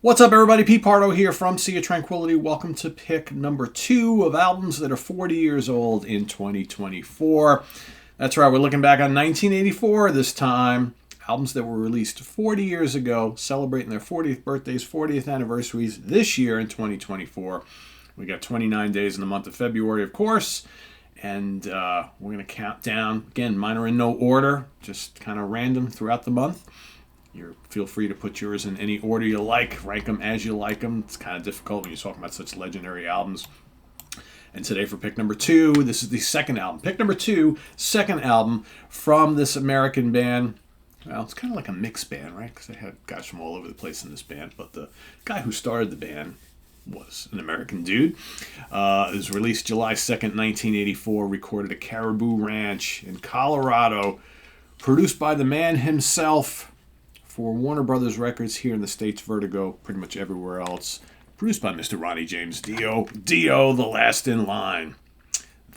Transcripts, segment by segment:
What's up, everybody? Pete Pardo here from Sea of Tranquility. Welcome to pick number 2 of albums that are 40 years old in 2024. That's right, we're looking back on 1984 this time. Albums that were released 40 years ago, celebrating their 40th birthdays, 40th anniversaries this year in 2024. We got 29 days in the month of February, of course. And we're going to count down. Again, mine are in no order, just kind of random throughout the month. Feel free to put yours in any order you like. Rank them as you like them. It's kind of difficult when you're talking about such legendary albums. And today for pick number 2, this is the second album. Pick number 2, second album from this American band. Well, it's kind of like a mixed band, right? Because they had guys from all over the place in this band. But the guy who started the band was an American dude. It was released July 2nd, 1984. Recorded at Caribou Ranch in Colorado. Produced by the man himself. For Warner Brothers Records here in the States, Vertigo, pretty much everywhere else. Produced by Mr. Ronnie James Dio. Dio, the last in line.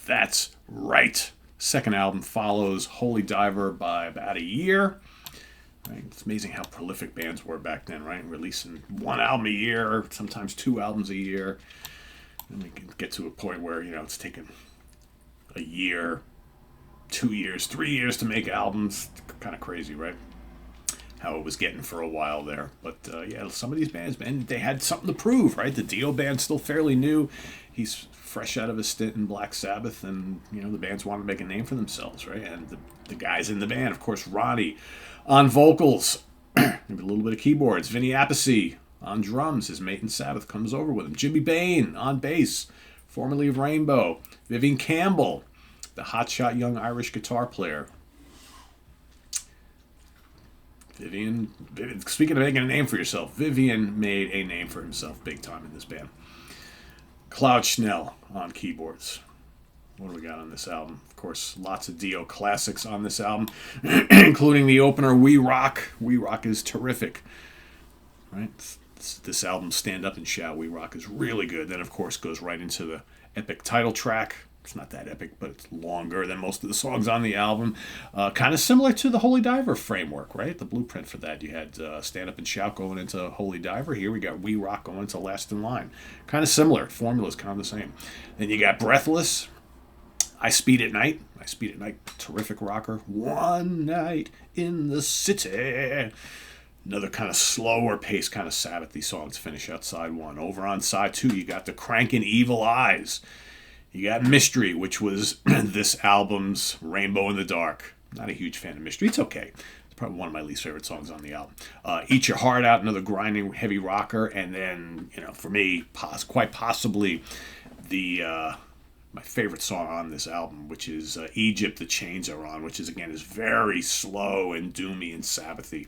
That's right. Second album follows Holy Diver by about a year. Right? It's amazing how prolific bands were back then, right? Releasing one album a year, sometimes 2 albums a year. And we can get to a point where, it's taken a year, 2 years, 3 years to make albums. Kind of crazy, right? How it was getting for a while there. But some of these bands, man, they had something to prove, right? The Dio band's still fairly new. He's fresh out of his stint in Black Sabbath, and, the bands wanted to make a name for themselves, right? And the guys in the band, of course, Ronnie on vocals, maybe a little bit of keyboards, Vinny Appice on drums, his mate in Sabbath comes over with him, Jimmy Bain on bass, formerly of Rainbow, Vivian Campbell, the hotshot young Irish guitar player. Vivian, speaking of making a name for yourself, Vivian made a name for himself big time in this band. Cloud Schnell on keyboards. What do we got on this album? Of course, lots of Dio classics on this album, including the opener, We Rock. We Rock is terrific. Right? This album, Stand Up and Shout, We Rock, is really good. Then, of course, goes right into the epic title track. It's not that epic, but it's longer than most of the songs on the album. Kind of similar to the Holy Diver framework, right? The blueprint for that. You had Stand Up and Shout going into Holy Diver. Here we got We Rock going into Last in Line. Kind of similar. Formula's kind of the same. Then you got Breathless. I Speed at Night. I Speed at Night, terrific rocker. One Night in the City. Another kind of slower pace, kind of Sabbathy song to finish out side 1. Over on side 2, you got the Crankin' Evil Eyes. You got Mystery, which was this album's Rainbow in the Dark. Not a huge fan of Mystery. It's okay. It's probably one of my least favorite songs on the album. Eat Your Heart Out, another grinding heavy rocker. And then, for me, quite possibly my favorite song on this album, which is Egypt, The Chains Are On, which is very slow and doomy and Sabbathy.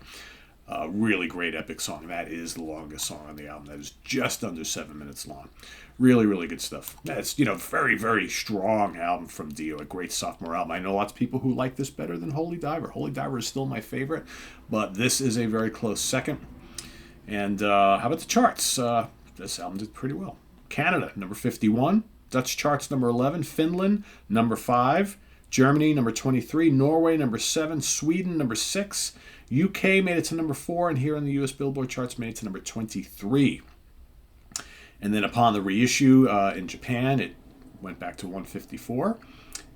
Really great epic song. That is the longest song on the album. That is just under 7 minutes long. Really, really good stuff. That's, very, very strong album from Dio. A great sophomore album. I know lots of people who like this better than Holy Diver. Holy Diver is still my favorite, but this is a very close second. And how about the charts? This album did pretty well. Canada, number 51. Dutch charts, number 11. Finland, number 5. Germany, number 23. Norway, number 7. Sweden, number 6. UK made it to number 4, and here on the US Billboard charts made it to number 23. And then upon the reissue in Japan, it went back to 154.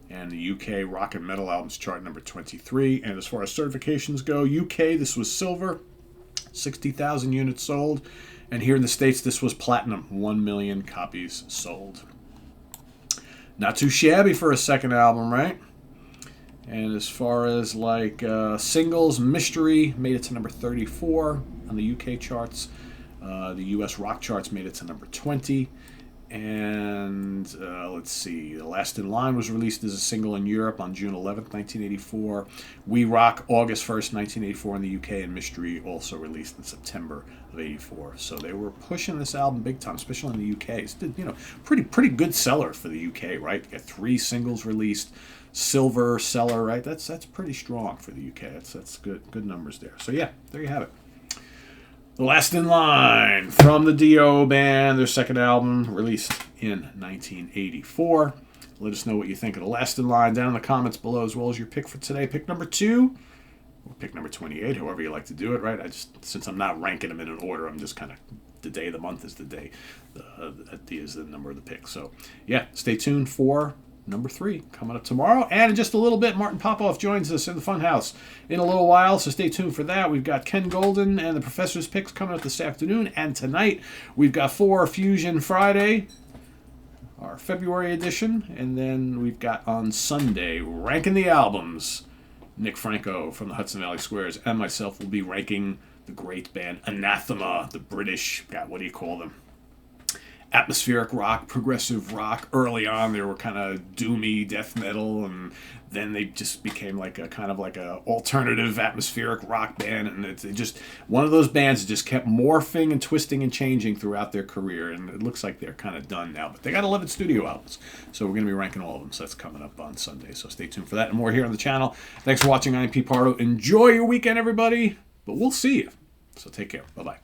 And the UK Rock and Metal Albums chart number 23. And as far as certifications go, UK, this was silver, 60,000 units sold. And here in the States, this was platinum, 1 million copies sold. Not too shabby for a second album, right? And as far as singles, Mystery made it to number 34 on the UK charts. The US rock charts made it to number 20. And let's see, The Last in Line was released as a single in Europe on June 11th, 1984. We Rock, August 1st, 1984 in the UK. And Mystery also released in September of 84. So they were pushing this album big time, especially in the UK. It's, pretty good seller for the UK, right? You got 3 singles released. Silver seller, right? That's pretty strong for the UK. That's good numbers there. So yeah, there you have it. The Last in Line from the Dio band, their second album released in 1984. Let us know what you think of The Last in Line down in the comments below, as well as your pick for today. Pick number 2 or pick number 28, however you like to do it, right? Since I'm not ranking them in an order, I'm just kind of the day of the month is the day. Is the number of the pick. So, yeah, stay tuned for number 3 coming up tomorrow. And in just a little bit, Martin Popoff joins us in the Funhouse in a little while, so stay tuned for that. We've got Ken Golden and the Professor's Picks coming up this afternoon. And tonight, we've got 4 Fusion Friday, our February edition. And then we've got on Sunday, Ranking the Albums. Nick Franco from the Hudson Valley Squares and myself will be ranking the great band Anathema, the British, God, what do you call them? Atmospheric rock, progressive rock. Early on, they were kind of doomy death metal, and then they just became like a kind of like a alternative atmospheric rock band. And it's just one of those bands that just kept morphing and twisting and changing throughout their career. And it looks like they're kind of done now, but they got 11 studio albums, so we're going to be ranking all of them. So that's coming up on Sunday. So stay tuned for that and more here on the channel. Thanks for watching. I'm Pete Pardo. Enjoy your weekend, everybody. But we'll see you. So take care. Bye bye.